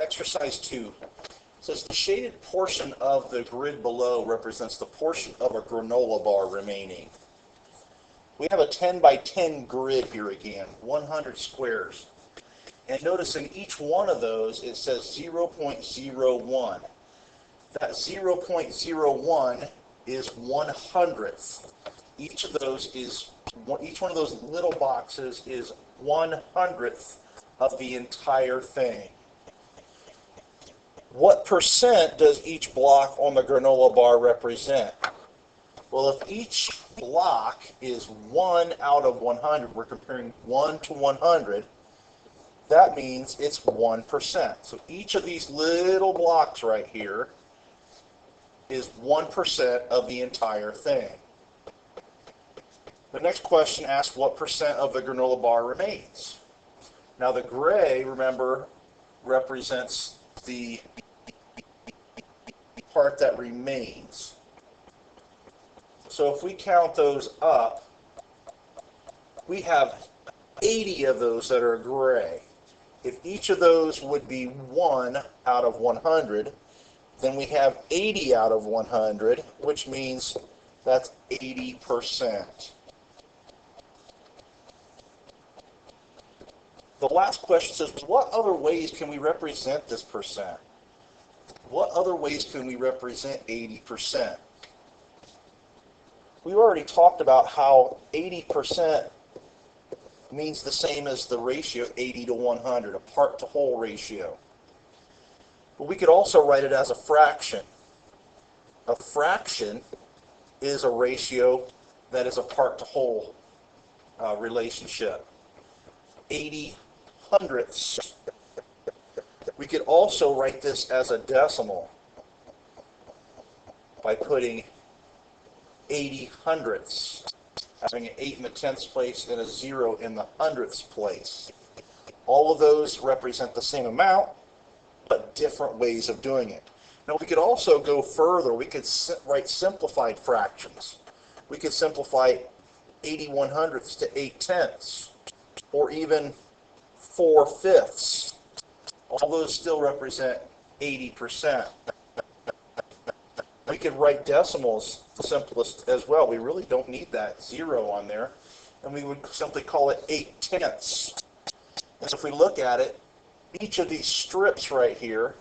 Exercise 2 says the shaded portion of the grid below represents the portion of a granola bar remaining. We have a 10 by 10 grid here again, 100 squares. And notice in each one of those it says 0.01. That 0.01 is 1/100th. Each one of those little boxes is 1/100th of the entire thing. What percent does each block on the granola bar represent? Well, if each block is 1 out of 100, we're comparing 1 to 100, that means it's 1%. So each of these little blocks right here is 1% of the entire thing. The next question asks what percent of the granola bar remains. Now the gray, remember, represents the part that remains. So if we count those up, we have 80 of those that are gray. If each of those would be 1 out of 100, then we have 80 out of 100, which means that's 80%. The last question says, what other ways can we represent this percent? What other ways can we represent 80%? We already talked about how 80% means the same as the ratio 80 to 100, a part to whole ratio. But we could also write it as a fraction. A fraction is a ratio that is a part to whole relationship. 80/100ths. We could also write this as a decimal by putting 80/100ths, having an 8 in the 10th place and a 0 in the 100th place. All of those represent the same amount, but different ways of doing it. Now we could also go further. We could write simplified fractions. We could simplify 80/100ths to 8/10ths, or even 4/5ths. All those still represent 80%. We could write decimals the simplest as well. We really don't need that 0 on there. And we would simply call it 8/10ths. And if we look at it, each of these strips right here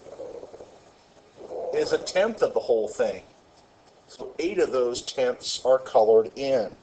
is 1/10 of the whole thing. So 8 of those tenths are colored in.